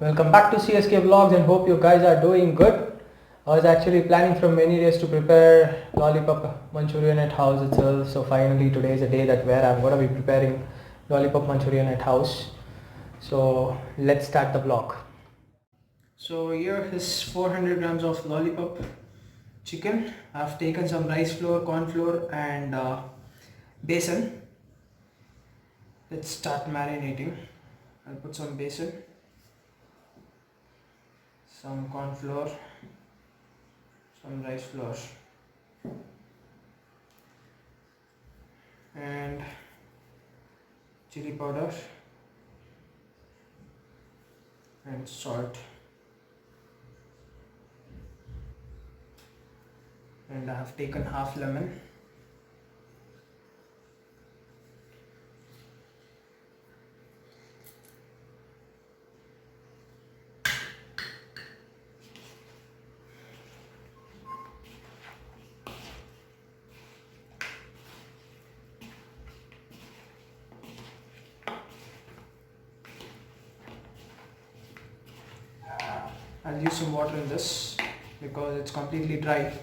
Welcome back to CSK Vlogs and hope you guys are doing good. I was actually planning from many days to prepare lollipop Manchurian at house itself. So finally today is a day that where I'm going to be preparing lollipop Manchurian at house. So let's start the vlog. So here is 400 grams of lollipop chicken. I've taken some rice flour, corn flour and besan. Let's start marinating. I'll put some besan, some corn flour, some rice flour and chili powder and salt, and I have taken half lemon. I'll use some water in this because it's completely dry.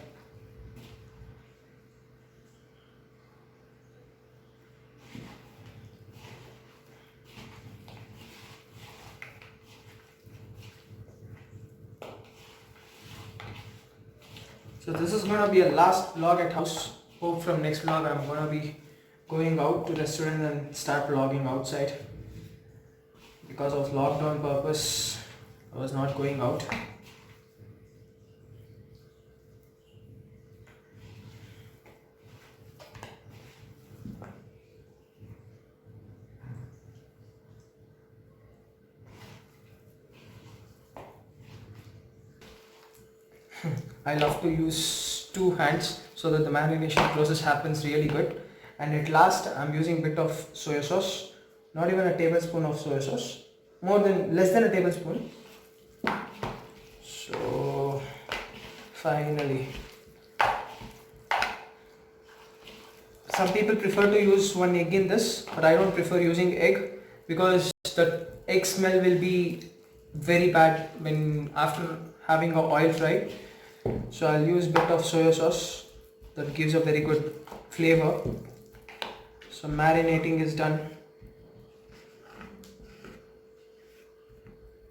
So this is going to be a last vlog at house. Hope from next vlog I'm going to be going out to restaurant and start vlogging outside. Because of lockdown purpose I was not going out. I love to use two hands so that the marination process happens really good. And at last I'm using bit of soya sauce, not even a tablespoon of soya sauce, less than a tablespoon. So finally, some people prefer to use one egg in this, but I don't prefer using egg because the egg smell will be very bad when after having a oil fry. So I'll use bit of soya sauce that gives a very good flavor. So marinating is done.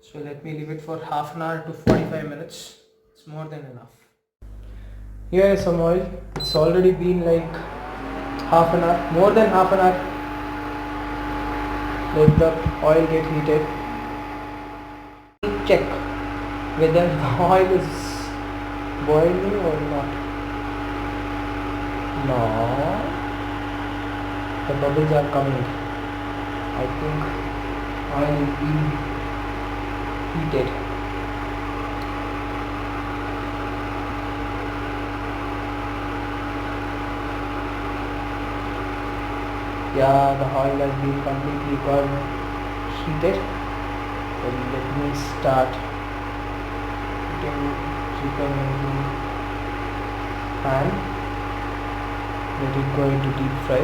So let me leave it for half an hour to 45 minutes. It's more than enough. Here is some oil. It's already been like half an hour, more than half an hour. Let the oil get heated. Check whether the oil is boiling or not. No, the bubbles are coming. I think oil is being heated. Yeah, the oil has been completely got heated. So let me start putting chicken into pan. Let it go into deep fry.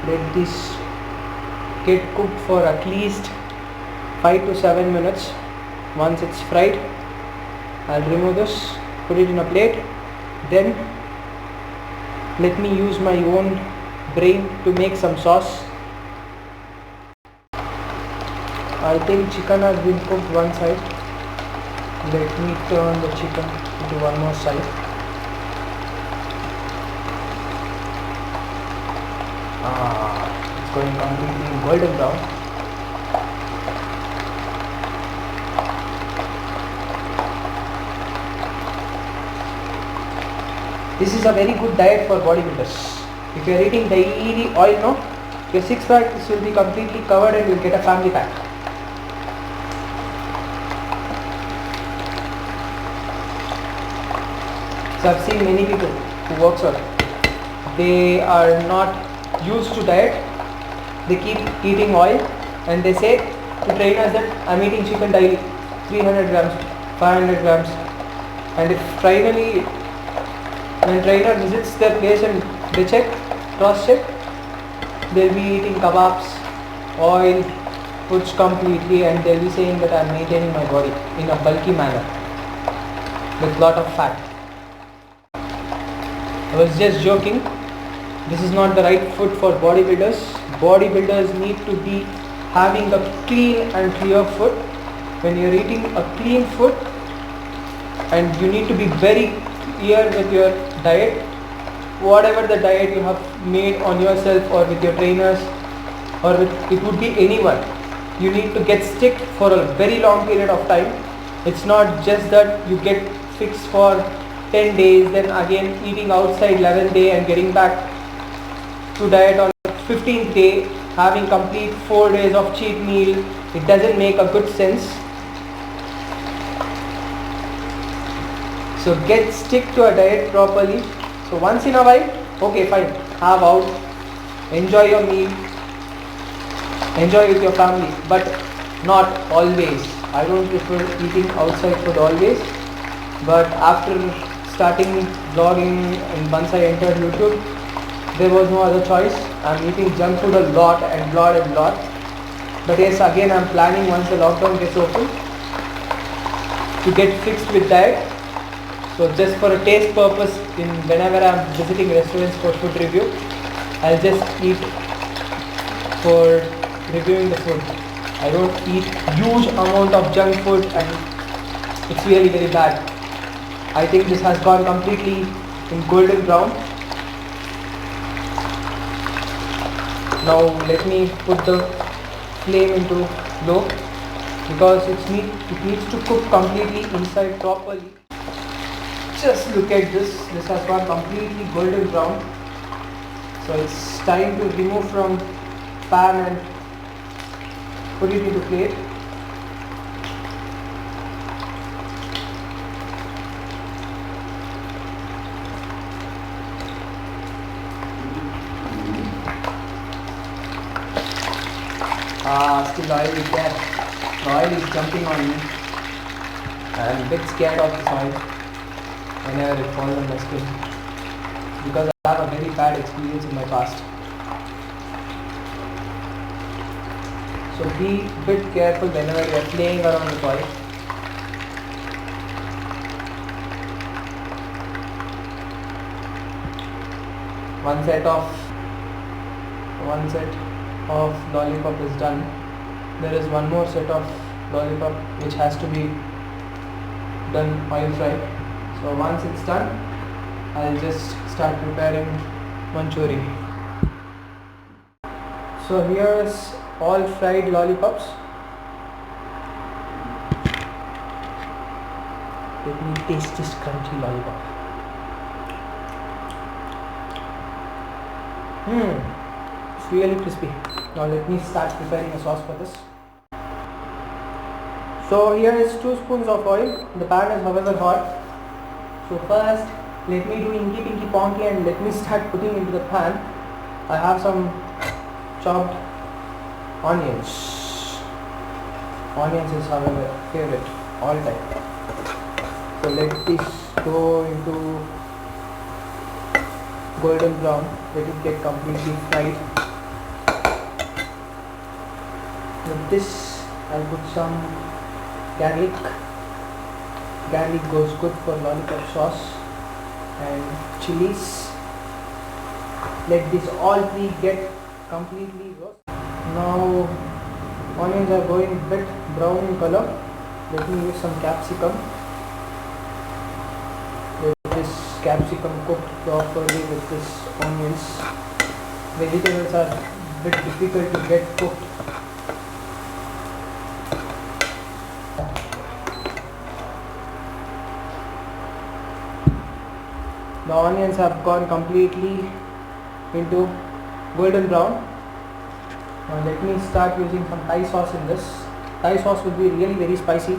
Let this get cooked for at least 5 to 7 minutes. Once it's fried, I'll remove this, put it in a plate. Then let me use my own brain to make some sauce. I think chicken has been cooked one side. Let me turn the chicken to one more side. It's going completely golden brown. This is a very good diet for bodybuilders. If you are eating daily oil, no, your six pack will be completely covered and you will get a family pack. So I've seen many people who works out. They are not used to diet. They keep eating oil and they say to trainers that I'm eating chicken daily, 300 grams 500 grams. And if finally, when trainer visits their place and they check, cross check, they'll be eating kebabs, oil, foods completely, and they'll be saying that I'm maintaining my body in a bulky manner with lot of fat. I was just joking. This is not the right food for bodybuilders. Bodybuilders need to be having a clean and clear food. When you're eating a clean food, and you need to be very clear with your diet, whatever the diet you have made on yourself or with your trainers, or with, it would be anyone, you need to get stick for a very long period of time. It's not just that you get fixed for 10 days, then again eating outside 11th day and getting back to diet on 15th day, having complete 4 days of cheat meal. It doesn't make a good sense. So get stick to a diet properly. So once in a while, okay fine, have out, enjoy your meal, enjoy with your family, but not always. I don't prefer eating outside food always, but after starting vlogging and once I entered YouTube, there was no other choice. I'm eating junk food a lot and lot. But yes, again I'm planning once the lockdown gets open to get fixed with diet. So just for a taste purpose, in whenever I'm visiting restaurants for food review, I'll just eat for reviewing the food. I don't eat huge amount of junk food and it's really very bad. I think this has gone completely in golden brown. Now let me put the flame into low because it needs to cook completely inside properly. Just look at this has gone completely golden brown. So it's time to remove from pan and put it into plate. Still oil is there. The oil is jumping on me. I'm a bit scared of this oil whenever it falls on my skin because I have a very bad experience in my past. So be a bit careful whenever you are playing around with oil. One set of lollipop is done. There is one more set of lollipop which has to be done oil fried. So once it's done, I'll just start preparing manchuri. So here's all fried lollipops. Let me taste this crunchy lollipop. It's really crispy. Now let me start preparing a sauce for this. So here is 2 spoons of oil. The pan is however hot. So first let me do inky pinky ponky and let me start putting into the pan. I have some chopped onions. Onions is however favorite all time. So let this go into golden brown. Let it get completely fried. With this I'll put some garlic. Garlic goes good for lollipop sauce and chilies. Let this all 3 get completely roast. Now onions are going a bit brown in color. Let me use some capsicum. Let this capsicum cooked properly with this onions. Vegetables are a bit difficult to get cooked. The onions have gone completely into golden brown. Now let me start using some Thai sauce in this. Thai sauce will be really very spicy.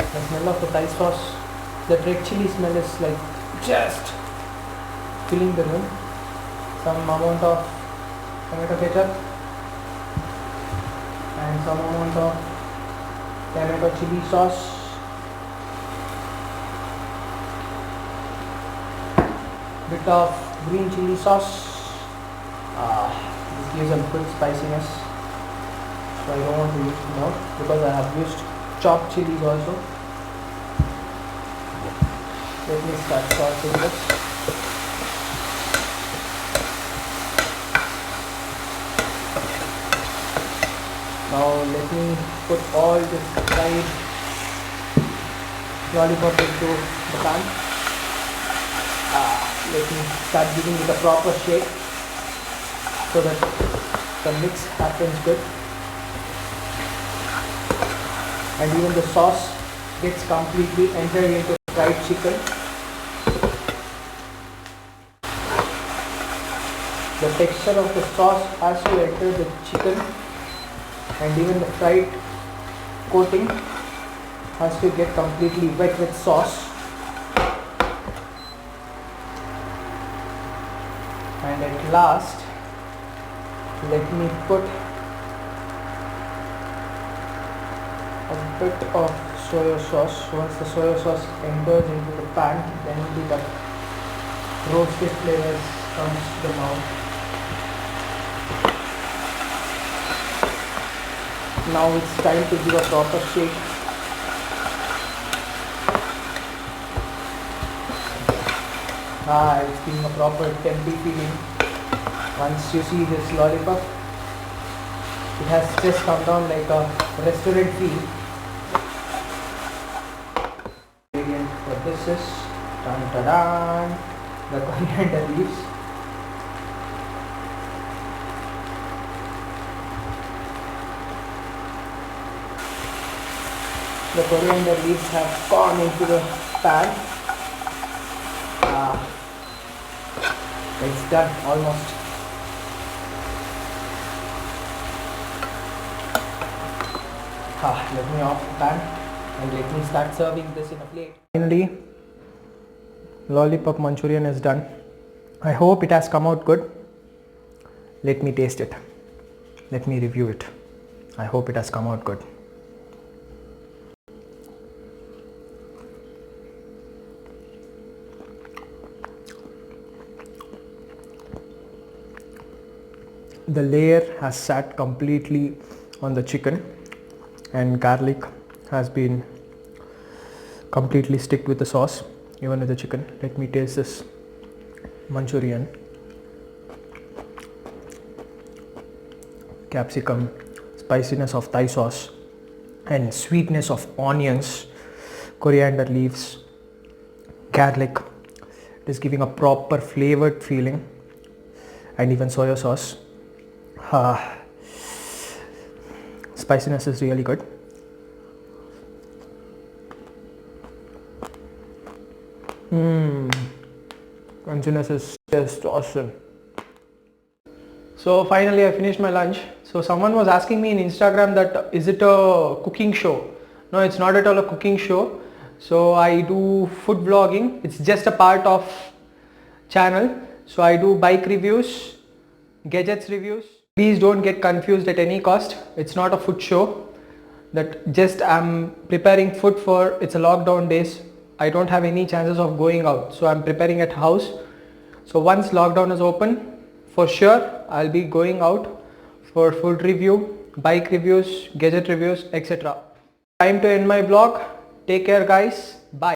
The smell of the Thai sauce The red chili smell is like just filling the room. Some amount of tomato ketchup and some amount of tomato chili sauce. Bit of green chili sauce. This gives a good spiciness, so I don't want to use more because I have used chopped chilies also. Let me start saucing this. Now let me put all this fried lollipop into the pan. Let me start giving it a proper shake so that the mix happens good and even the sauce gets completely entered into fried chicken. The texture of the sauce has to enter the chicken, and even the fried coating has to get completely wet with sauce. And at last, let me put a bit of soya sauce. Once the soya sauce enters into the pan, then the roasted flavors comes to the mouth. Now it's time to give a proper shake. It's giving a proper tempting feeling. Once you see this lollipop, it has just come down like a restaurant feel. Ingredient for this is the coriander leaves. The coriander leaves have gone into the pan. It's done almost. Let me off the pan and let me start serving this in a plate. Finally, lollipop Manchurian is done. I hope it has come out good. Let me taste it. Let me review it. I hope it has come out good. The layer has sat completely on the chicken and garlic has been completely sticked with the sauce, even with the chicken. Let me taste this Manchurian. Capsicum, spiciness of Thai sauce and sweetness of onions, coriander leaves, garlic. It is giving a proper flavored feeling, and even soya sauce. Spiciness is really good. Crunchiness is just awesome. So finally I finished my lunch. So someone was asking me in Instagram that is it a cooking show? No, it's not at all a cooking show. So I do food vlogging. It's just a part of channel. So I do bike reviews, gadgets reviews. Please don't get confused at any cost. It's not a food show. That just I'm preparing food for, it's a lockdown days. I don't have any chances of going out. So I'm preparing at house. So once lockdown is open, for sure I'll be going out for food review, bike reviews, gadget reviews, etc. Time to end my vlog. Take care guys. Bye.